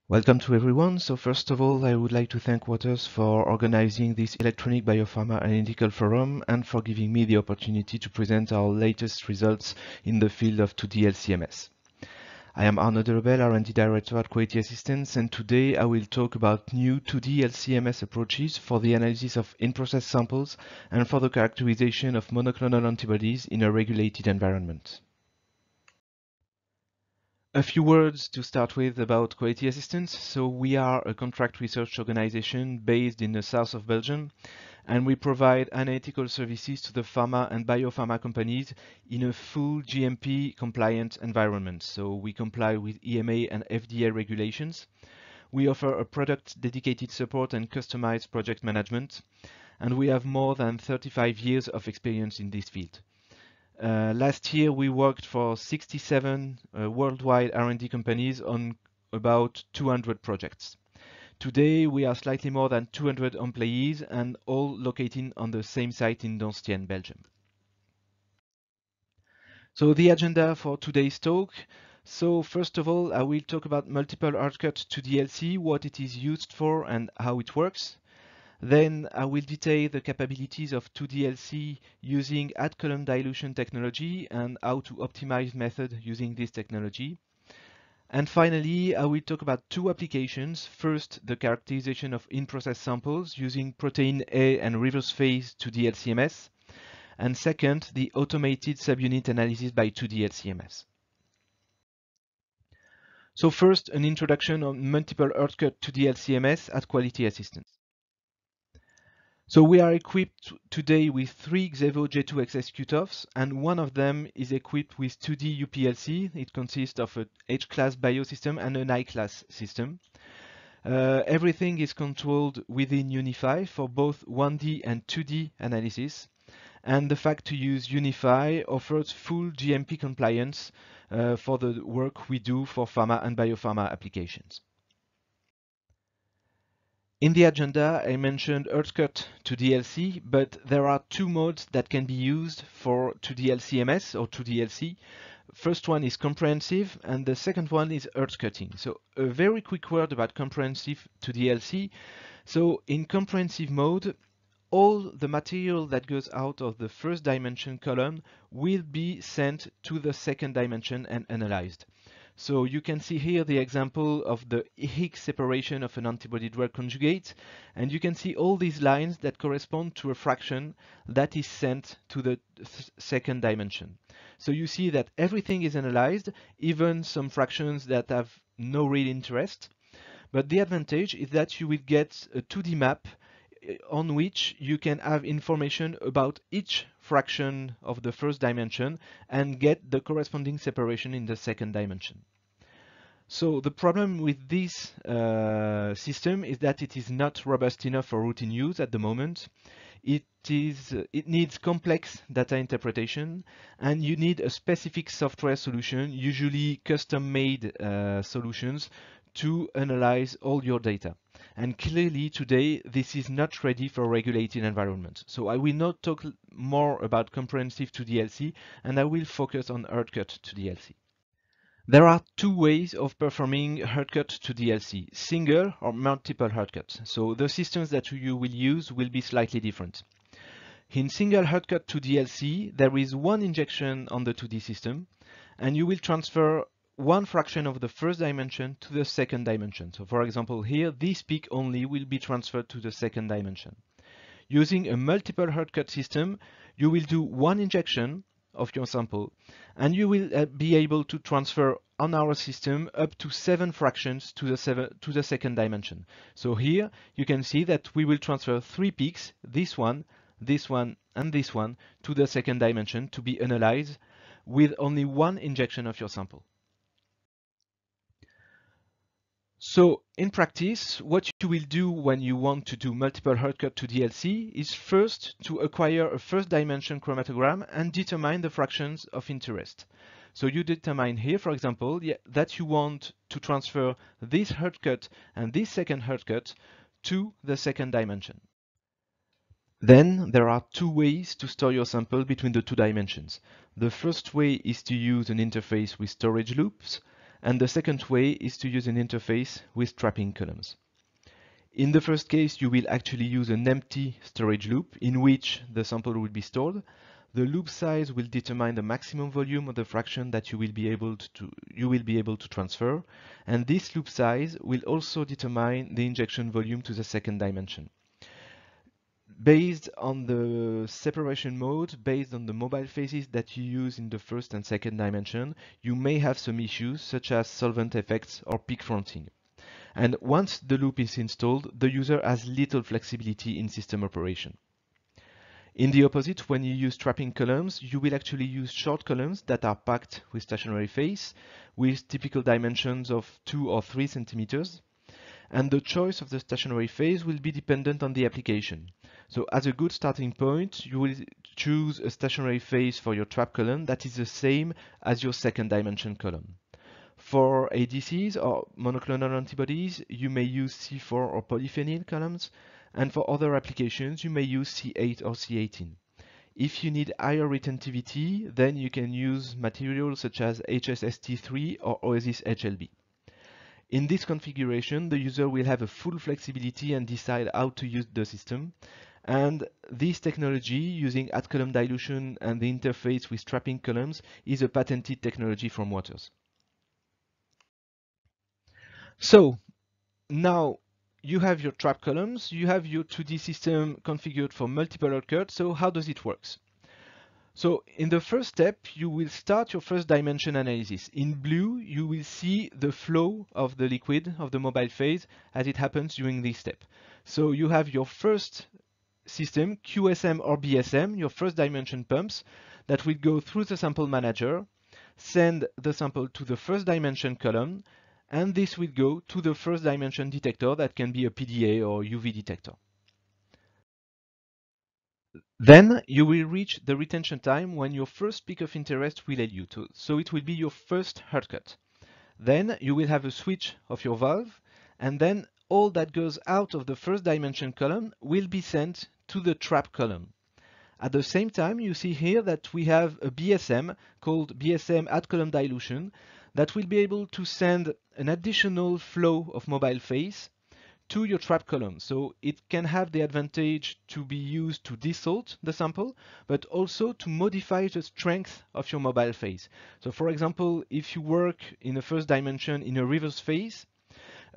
Welcome to everyone. So first of all, I would like to thank Waters for organizing this electronic biopharma analytical forum and for giving me the opportunity to present our latest results in the field of 2D-LC-MS. I am Arnaud Delobel, R&D Director at Quality Assistance, and today I will talk about new 2D-LC-MS approaches for the analysis of in-process samples and for the characterization of monoclonal antibodies in a regulated environment. A few words to start with about Quality Assistance. So we are a contract research organization based in the south of Belgium, and we provide analytical services to the pharma and biopharma companies in a full GMP compliant environment. So we comply with EMA and FDA regulations. We offer a product dedicated support and customized project management, and we have more than 35 years of experience in this field. Last year, we worked for 67 worldwide R&D companies on about 200 projects. Today, we are slightly more than 200 employees and all located on the same site in Donstien, Belgium. So the agenda for today's talk. So first of all, I will talk about multiple heartcut 2D-LC, what it is used for and how it works. Then I will detail the capabilities of 2D-LC using At-Column Dilution technology and how to optimize method using this technology. And finally, I will talk about two applications. First, the characterization of in-process samples using protein A and reverse phase 2D-LC-MS. And second, the automated subunit analysis by 2D-LC-MS. So first, an introduction on multiple heartcut 2D-LC-MS at Quality Assistance. So we are equipped today with 3 Xevo J2XS cutoffs, and one of them is equipped with 2D UPLC. It consists of a H-class biosystem and an I-class system. Everything is controlled within UNIFI for both 1D and 2D analysis. And the fact to use UNIFI offers full GMP compliance for the work we do for pharma and biopharma applications. In the agenda, I mentioned heartcut 2D-LC, but there are two modes that can be used for 2D-LC-MS or 2D-LC. First one is comprehensive, and the second one is heartcutting. So a very quick word about comprehensive 2D-LC. So in comprehensive mode, all the material that goes out of the first dimension column will be sent to the second dimension and analyzed. So you can see here the example of the Higgs separation of an antibody-drug conjugate, and you can see all these lines that correspond to a fraction that is sent to the second dimension. So you see that everything is analyzed, even some fractions that have no real interest. But the advantage is that you will get a 2D map on which you can have information about each fraction of the first dimension and get the corresponding separation in the second dimension. So the problem with this system is that it is not robust enough for routine use at the moment. It needs complex data interpretation, and you need a specific software solution, usually custom-made solutions, to analyze all your data. And clearly today, this is not ready for regulated environment. So I will not talk more about comprehensive 2D-LC, and I will focus on heartcut 2D-LC. There are two ways of performing heartcut 2D-LC, single or multiple heartcuts. So the systems that you will use will be slightly different. In single heartcut 2D-LC, there is one injection on the 2D system, and you will transfer one fraction of the first dimension to the second dimension. So for example, here, this peak only will be transferred to the second dimension. Using a multiple heartcut system, you will do one injection of your sample, and you will be able to transfer on our system up to 7 fractions to the second dimension. So here you can see that we will transfer 3 peaks, this one, and this one, to the second dimension to be analyzed with only one injection of your sample. So in practice, what you will do when you want to do multiple heartcut 2D-LC is first to acquire a first dimension chromatogram and determine the fractions of interest. So you determine here, for example, that you want to transfer this heartcut and this second heartcut to the second dimension. Then there are two ways to store your sample between the two dimensions. The first way is to use an interface with storage loops, And the second way is to use an interface with trapping columns. In the first case, you will actually use an empty storage loop in which the sample will be stored. The loop size will determine the maximum volume of the fraction that you will be able to transfer, and this loop size will also determine the injection volume to the second dimension. Based on the separation mode, based on the mobile phases that you use in the first and second dimension, you may have some issues such as solvent effects or peak fronting. And once the loop is installed, the user has little flexibility in system operation. In the opposite, when you use trapping columns, you will actually use short columns that are packed with stationary phase with typical dimensions of 2 or 3 centimeters. And the choice of the stationary phase will be dependent on the application. So as a good starting point, you will choose a stationary phase for your trap column that is the same as your second dimension column. For ADCs or monoclonal antibodies, you may use C4 or polyphenol columns, and for other applications, you may use C8 or C18. If you need higher retentivity, then you can use materials such as HSST3 or Oasis HLB. In this configuration, the user will have a full flexibility and decide how to use the system. And this technology, using At-Column Dilution and the interface with trapping columns, is a patented technology from Waters. So now you have your trap columns, you have your 2D system configured for multiple heartcuts. So how does it work? So in the first step, you will start your first dimension analysis. In blue, you will see the flow of the liquid of the mobile phase as it happens during this step. So you have your first system, QSM or BSM, your first dimension pumps, that will go through the sample manager, send the sample to the first dimension column, and this will go to the first dimension detector that can be a PDA or UV detector. Then you will reach the retention time when your first peak of interest will elute, so it will be your first heartcut. Then you will have a switch of your valve, and then all that goes out of the first dimension column will be sent to the trap column. At the same time, you see here that we have a BSM called BSM At-Column Dilution that will be able to send an additional flow of mobile phase to your trap column. So it can have the advantage to be used to desalt the sample, but also to modify the strength of your mobile phase. So for example, if you work in the first dimension in a reverse phase,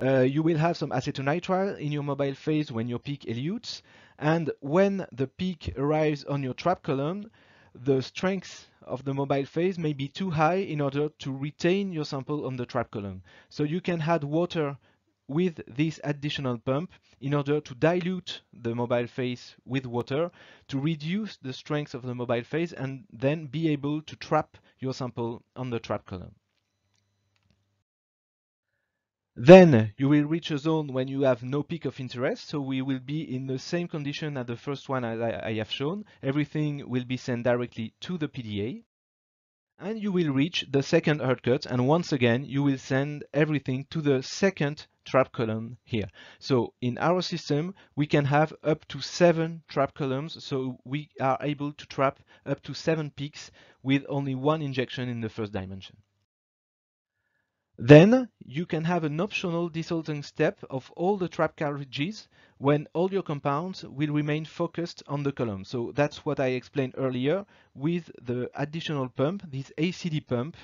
you will have some acetonitrile in your mobile phase when your peak elutes, and when the peak arrives on your trap column, the strength of the mobile phase may be too high in order to retain your sample on the trap column. So you can add water with this additional pump in order to dilute the mobile phase with water to reduce the strength of the mobile phase and then be able to trap your sample on the trap column. Then you will reach a zone when you have no peak of interest, so we will be in the same condition as the first one as I have shown. Everything will be sent directly to the PDA. And you will reach the second heartcut, and once again you will send everything to the second trap column here. So in our system we can have up to 7 trap columns, so we are able to trap up to 7 peaks with only one injection in the first dimension. Then you can have an optional desalting step of all the trap cartridges when all your compounds will remain focused on the column. So that's what I explained earlier. With the additional pump, this ACD pump,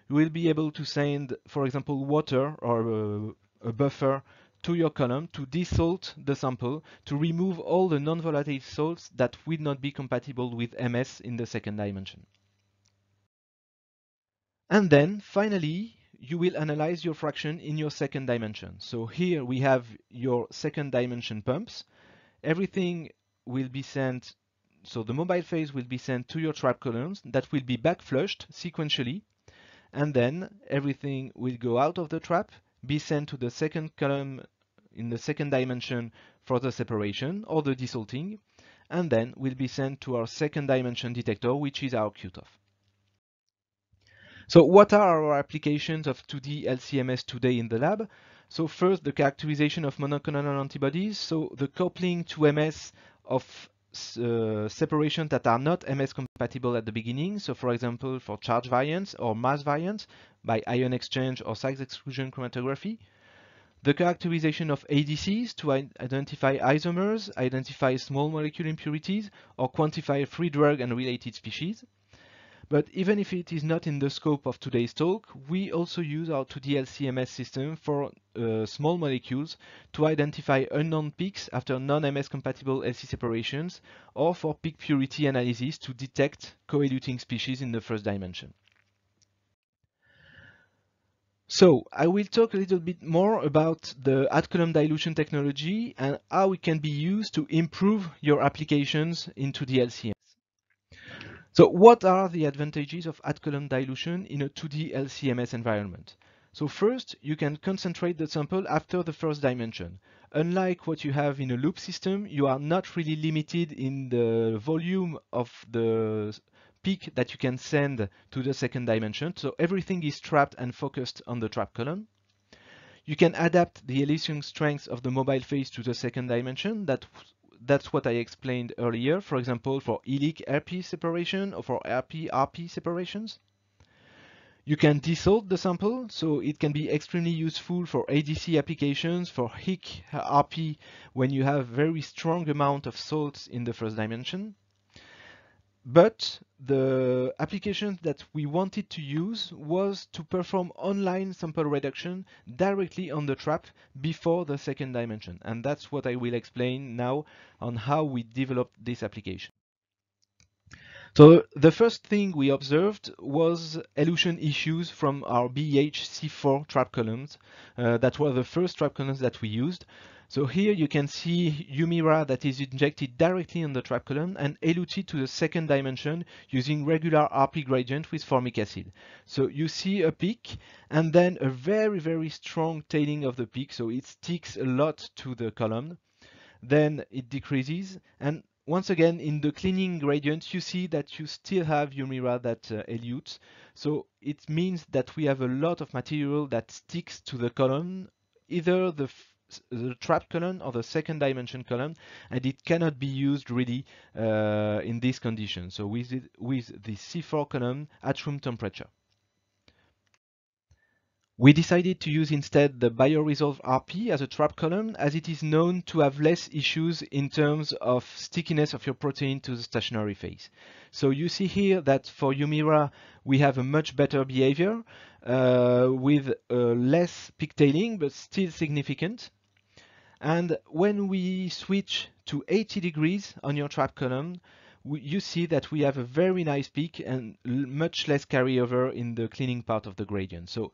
you will be able to send, for example, water or a buffer to your column to desalt the sample, to remove all the non-volatile salts that will not be compatible with MS in the second dimension. And then finally, you will analyze your fraction in your second dimension. So here we have your second dimension pumps. Everything will be sent, so the mobile phase will be sent to your trap columns that will be back flushed sequentially. And then everything will go out of the trap, be sent to the second column in the second dimension for the separation or the desalting, and then will be sent to our second dimension detector, which is our cutoff. So what are our applications of 2D LCMS today in the lab? So first, the characterization of monoclonal antibodies. So the coupling to MS of separations that are not MS compatible at the beginning. So for example, for charge variants or mass variants by ion exchange or size exclusion chromatography. The characterization of ADCs to identify isomers, identify small molecule impurities, or quantify free drug and related species. But even if it is not in the scope of today's talk, we also use our 2D-LC system for small molecules to identify unknown peaks after non-MS compatible LC separations, or for peak purity analysis to detect co-eluting species in the first dimension. So I will talk a little bit more about the At-Column Dilution technology and how it can be used to improve your applications into the LCMS. So what are the advantages of At-Column Dilution in a 2D LCMS environment? So first, you can concentrate the sample after the first dimension. Unlike what you have in a loop system, you are not really limited in the volume of the peak that you can send to the second dimension. So everything is trapped and focused on the trap column. You can adapt the Elution strength of the mobile phase to the second dimension. That's what I explained earlier, for example, for ELIC RP separation or for RP separations. You can desalt the sample, so it can be extremely useful for ADC applications, for HIC RP when you have very strong amount of salts in the first dimension. But the application that we wanted to use was to perform online sample reduction directly on the trap before the second dimension. And that's what I will explain now on how we developed this application. So the first thing we observed was elution issues from our BEH C4 trap columns. That were the first trap columns that we used. So here you can see Humira that is injected directly on the trap column and eluted to the second dimension using regular RP gradient with formic acid. So you see a peak and then a very, very strong tailing of the peak. So it sticks a lot to the column. Then it decreases. And once again, in the cleaning gradient, you see that you still have Humira that elutes. So it means that we have a lot of material that sticks to the column, either the trap column or the second dimension column, and it cannot be used really in this condition. So with the C4 column at room temperature. We decided to use instead the BioResolve RP as a trap column, as it is known to have less issues in terms of stickiness of your protein to the stationary phase. So you see here that for Humira we have a much better behavior with less peak tailing, but still significant. And when we switch to 80 degrees on your trap column, you see that we have a very nice peak and much less carryover in the cleaning part of the gradient. So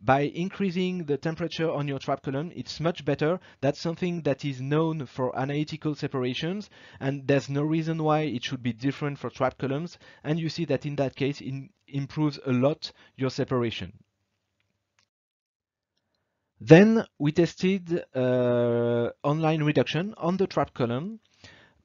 by increasing the temperature on your trap column, it's much better. That's something that is known for analytical separations, and there's no reason why it should be different for trap columns. And you see that in that case, it improves a lot your separation. Then we tested online reduction on the trap column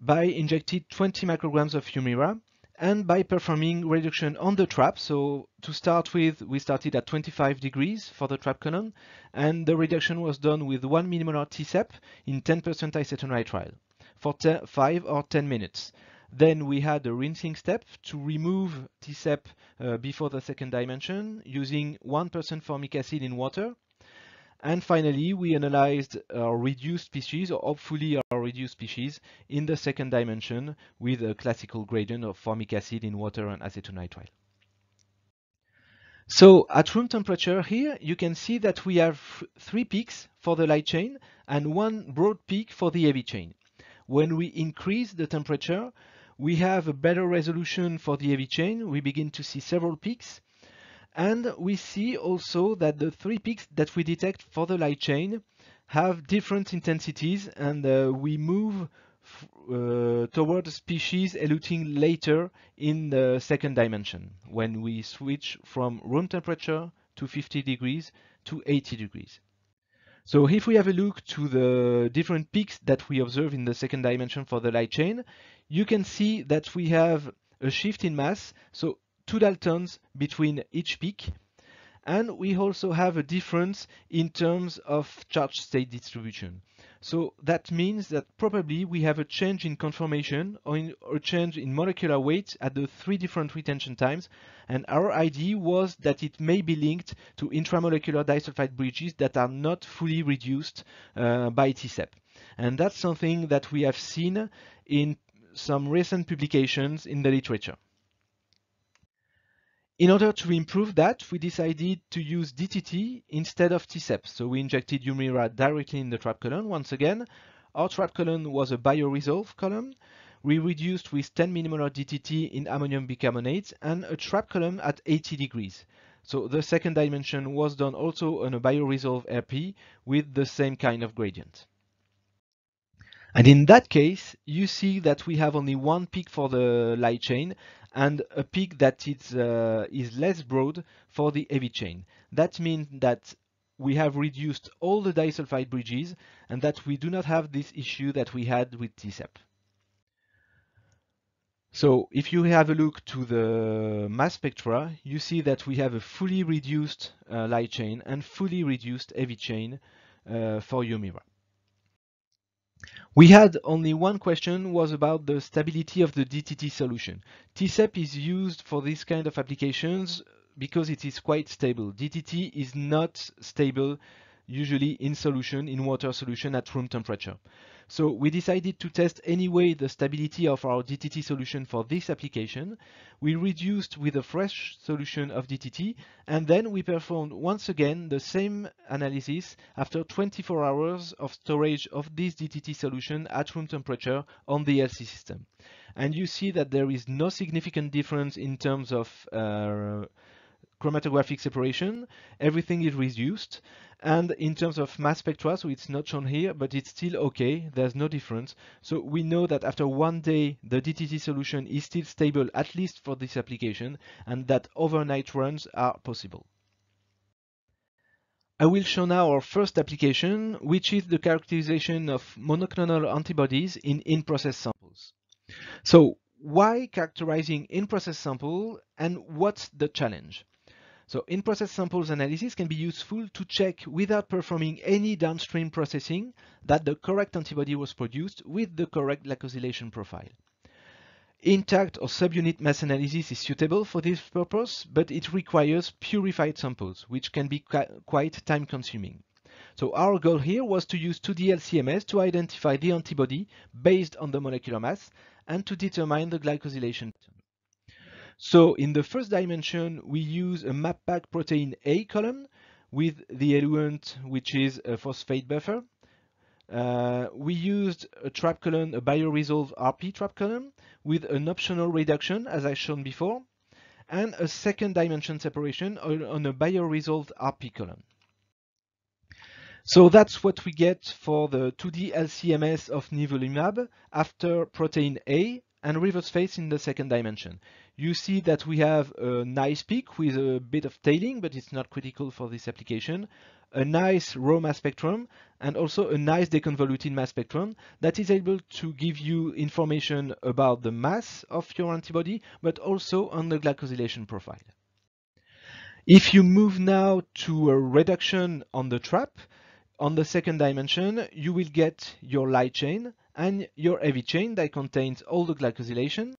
by injecting 20 micrograms of Humira and by performing reduction on the trap. So to start with, we started at 25 degrees for the trap column, and the reduction was done with 1 millimolar TCEP in 10% acetonitrile for 5 or 10 minutes. Then we had a rinsing step to remove TCEP before the second dimension using 1% formic acid in water. And finally, we analyzed our reduced species, or hopefully our reduced species, in the second dimension with a classical gradient of formic acid in water and acetonitrile. So at room temperature here, you can see that we have 3 peaks for the light chain and 1 broad peak for the heavy chain. When we increase the temperature, we have a better resolution for the heavy chain. We begin to see several peaks. And we see also that the 3 peaks that we detect for the light chain have different intensities, and we move toward species eluting later in the second dimension when we switch from room temperature to 50 degrees to 80 degrees. So if we have a look to the different peaks that we observe in the second dimension for the light chain, you can see that we have a shift in mass. So 2 daltons between each peak, And we also have a difference in terms of charge state distribution. So that means that probably we have a change in conformation or a change in molecular weight at the 3 different retention times. And our idea was that it may be linked to intramolecular disulfide bridges that are not fully reduced by TCEP. And that's something that we have seen in some recent publications in the literature. In order to improve that, we decided to use DTT instead of TCEP. So we injected Humira directly in the trap column. Once again, our trap column was a BioResolve column. We reduced with 10 millimolar DTT in ammonium bicarbonate and a trap column at 80 degrees. So the second dimension was done also on a BioResolve RP with the same kind of gradient. And in that case, you see that we have only one peak for the light chain and a peak that is less broad for the heavy chain. That means that we have reduced all the disulfide bridges and that we do not have this issue that we had with TCEP. So if you have a look to the mass spectra, you see that we have a fully reduced light chain and fully reduced heavy chain for Humira. We had only one question, was about the stability of the DTT solution. TCEP is used for this kind of applications because it is quite stable. DTT is not stable usually in solution, in water solution at room temperature. So we decided to test anyway the stability of our DTT solution for this application. We reduced with a fresh solution of DTT, and then we performed once again the same analysis after 24 hours of storage of this DTT solution at room temperature on the LC system. And you see that there is no significant difference in terms of chromatographic separation. Everything is reduced, and in terms of mass spectra, so it's not shown here, but it's still okay, there's no difference. So we know that after 1 day the DTT solution is still stable, at least for this application, and that overnight runs are possible. I will show now our first application, which is the characterization of monoclonal antibodies in in-process samples. So why characterizing in-process sample, and what's the challenge? So in-process samples analysis can be useful to check without performing any downstream processing that the correct antibody was produced with the correct glycosylation profile. Intact or subunit mass analysis is suitable for this purpose, but it requires purified samples, which can be quite time-consuming. So our goal here was to use 2D-LC to identify the antibody based on the molecular mass and to determine the glycosylation pattern. So in the first dimension, we use a MapPak protein A column with the eluent, which is a phosphate buffer. We used a trap column, a BioResolve RP trap column, with an optional reduction, as I shown before, and a second dimension separation on a BioResolve RP column. So that's what we get for the 2D-LC of Nivolumab after protein A and reverse phase in the second dimension. You see that we have a nice peak with a bit of tailing, but it's not critical for this application. A nice raw mass spectrum and also a nice deconvoluted mass spectrum that is able to give you information about the mass of your antibody, but also on the glycosylation profile. If you move now to a reduction on the trap, on the second dimension, you will get your light chain and your heavy chain that contains all the glycosylation.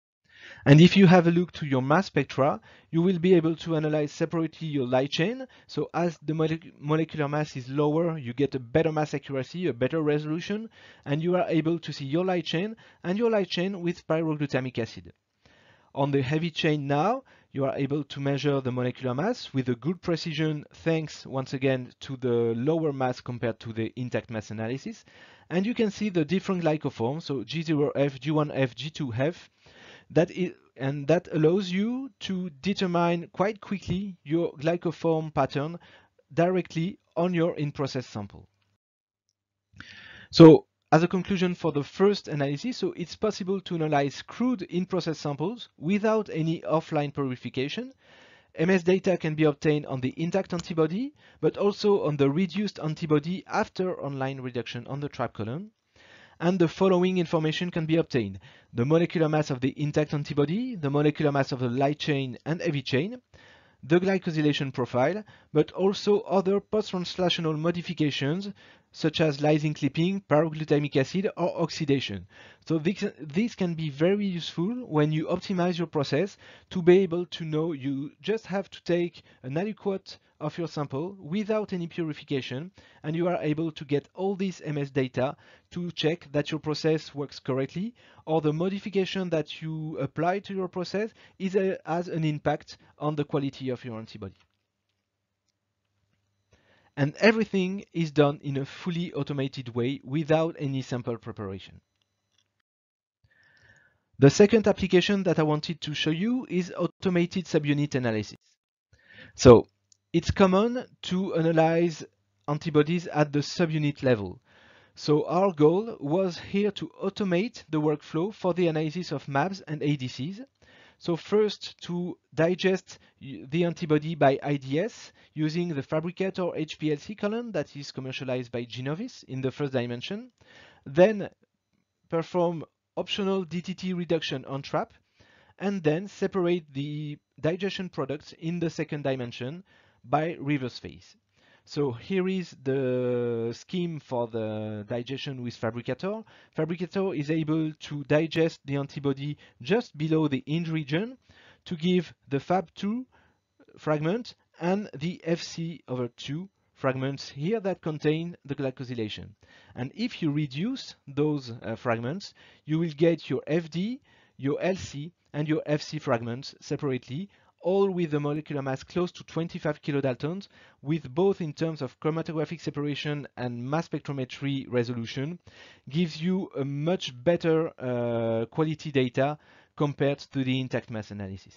And if you have a look to your mass spectra, you will be able to analyze separately your light chain. So as the molecular mass is lower, you get a better mass accuracy, a better resolution, and you are able to see your light chain and your light chain with pyroglutamic acid. On the heavy chain now, you are able to measure the molecular mass with a good precision, thanks once again to the lower mass compared to the intact mass analysis. And you can see the different glycoforms, so G0F, G1F, G2F, that allows you to determine quite quickly your glycoform pattern directly on your in-process sample. So as a conclusion for the first analysis, so it's possible to analyze crude in-process samples without any offline purification. MS data can be obtained on the intact antibody, but also on the reduced antibody after online reduction on the trap column. And the following information can be obtained: the molecular mass of the intact antibody, the molecular mass of the light chain and heavy chain, the glycosylation profile, but also other post-translational modifications such as lysine clipping, pyroglutamic acid, or oxidation. So this can be very useful when you optimize your process to be able to know you just have to take an aliquot of your sample without any purification, and you are able to get all this MS data to check that your process works correctly, or the modification that you apply to your process has an impact on the quality of your antibody. And everything is done in a fully automated way without any sample preparation. The second application that I wanted to show you is automated subunit analysis. So it's common to analyze antibodies at the subunit level. So our goal was here to automate the workflow for the analysis of mAbs and ADCs. So first, to digest the antibody by IDS using the Fabricator HPLC column that is commercialized by Genovis in the first dimension. Then perform optional DTT reduction on trap, and then separate the digestion products in the second dimension by reverse phase. So here is the scheme for the digestion with Fabricator. Fabricator is able to digest the antibody just below the hinge region to give the Fab2 fragment and the FC/2 fragments here that contain the glycosylation. And if you reduce those fragments, you will get your FD, your LC, and your FC fragments separately, all with a molecular mass close to 25 kilodaltons, with both in terms of chromatographic separation and mass spectrometry resolution, gives you a much better quality data compared to the intact mass analysis.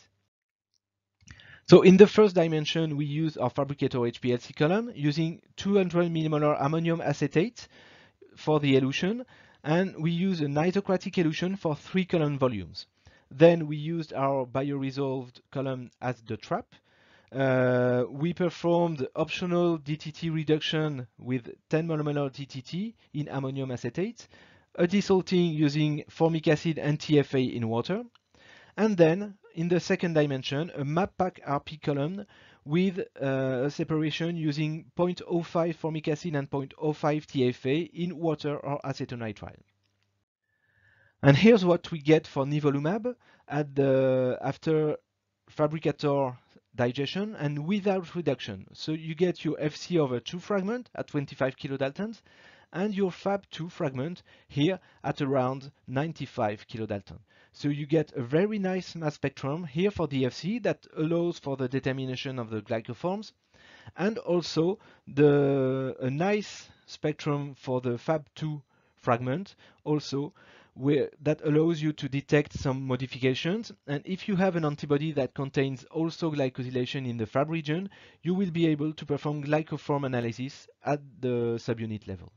So in the first dimension, we use our Fabricator HPLC column using 200 millimolar ammonium acetate for the elution, and we use an isocratic elution for 3 column volumes. Then we used our BioResolve column as the trap. We performed optional DTT reduction with 10 monomolar DTT in ammonium acetate, a desalting using formic acid and TFA in water, and then in the second dimension, a MAPPAC RP column with a separation using 0.05 formic acid and 0.05 TFA in water or acetonitrile. And here's what we get for Nivolumab after Fabricator digestion and without reduction. So you get your FC/2 fragment at 25 kilodaltons and your Fab2 fragment here at around 95 kilodalton. So you get a very nice mass spectrum here for the FC that allows for the determination of the glycoforms, and also a nice spectrum for the Fab2 fragment also, that allows you to detect some modifications. And if you have an antibody that contains also glycosylation in the Fab region, you will be able to perform glycoform analysis at the subunit level.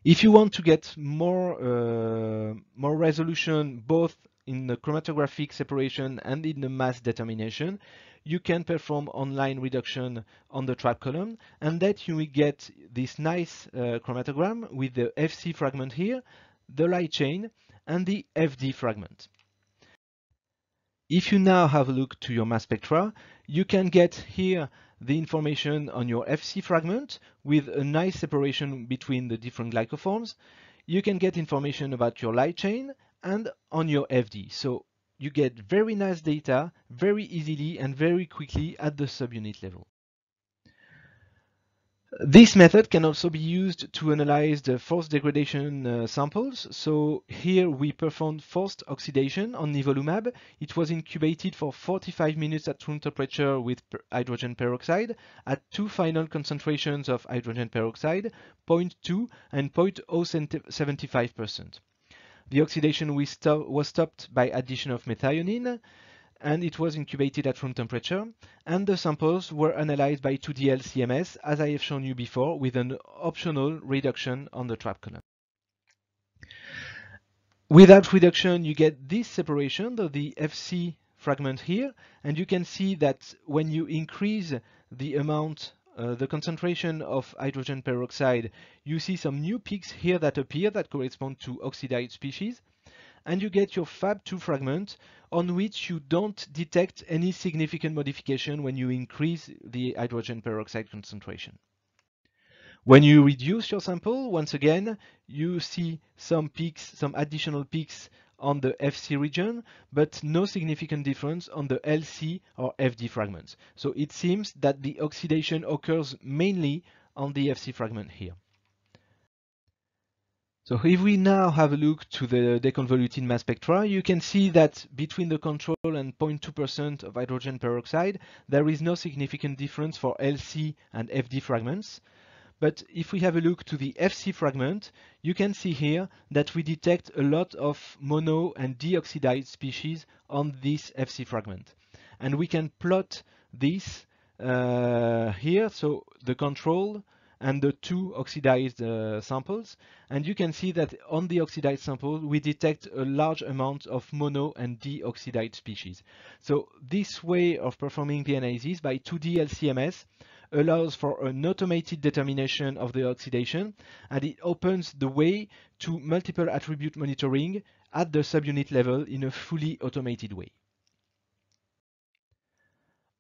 If you want to get more resolution both in the chromatographic separation and in the mass determination, you can perform online reduction on the trap column, and that you will get this nice chromatogram with the FC fragment here, the light chain, and the FD fragment. If you now have a look to your mass spectra, you can get here the information on your FC fragment with a nice separation between the different glycoforms. You can get information about your light chain and on your FD. So you get very nice data very easily and very quickly at the subunit level. This method can also be used to analyze the forced degradation samples. So here we performed forced oxidation on Nivolumab. It was incubated for 45 minutes at room temperature with hydrogen peroxide at 2 final concentrations of hydrogen peroxide, 0.2 and 0.075%. The oxidation was stopped by addition of methionine, and it was incubated at room temperature, and the samples were analyzed by 2D-LC MS, as I have shown you before, with an optional reduction on the trap column. Without reduction, you get this separation of the FC fragment here, and you can see that when you increase the amount, the concentration of hydrogen peroxide, you see some new peaks here that appear that correspond to oxidized species. and you get your Fab2 fragment on which you don't detect any significant modification when you increase the hydrogen peroxide concentration. When you reduce your sample, once again, you see some peaks, some additional peaks on the FC region, but no significant difference on the LC or FD fragments. So it seems that the oxidation occurs mainly on the FC fragment here. So if we now have a look to the deconvoluted mass spectra, you can see that between the control and 0.2% of hydrogen peroxide, there is no significant difference for LC and FD fragments. But if we have a look to the FC fragment, you can see here that we detect a lot of mono and deoxidized species on this FC fragment. And we can plot this here, so the control and the two oxidized samples. And you can see that on the oxidized sample, we detect a large amount of mono and deoxidized species. So this way of performing the analysis by 2D-LC allows for an automated determination of the oxidation, and it opens the way to multiple attribute monitoring at the subunit level in a fully automated way.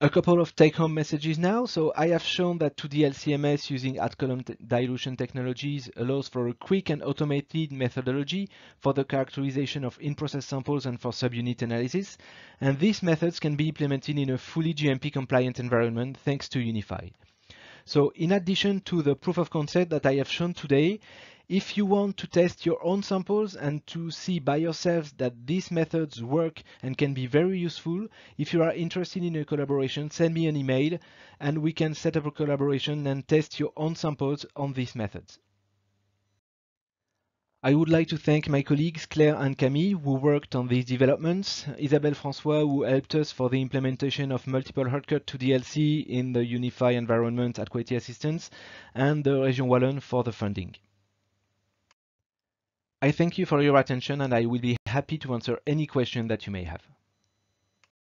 A couple of take-home messages now. So I have shown that 2D-LC using At-Column Dilution technologies allows for a quick and automated methodology for the characterization of in-process samples and for subunit analysis. And these methods can be implemented in a fully GMP-compliant environment thanks to UNIFI. So in addition to the proof of concept that I have shown today, if you want to test your own samples and to see by yourselves that these methods work and can be very useful, if you are interested in a collaboration, send me an email and we can set up a collaboration and test your own samples on these methods. I would like to thank my colleagues Claire and Camille who worked on these developments, Isabelle François who helped us for the implementation of multiple heartcut 2D-LC in the UNIFI environment at Quality Assistance, and the Région Wallonne for the funding. I thank you for your attention and I will be happy to answer any question that you may have.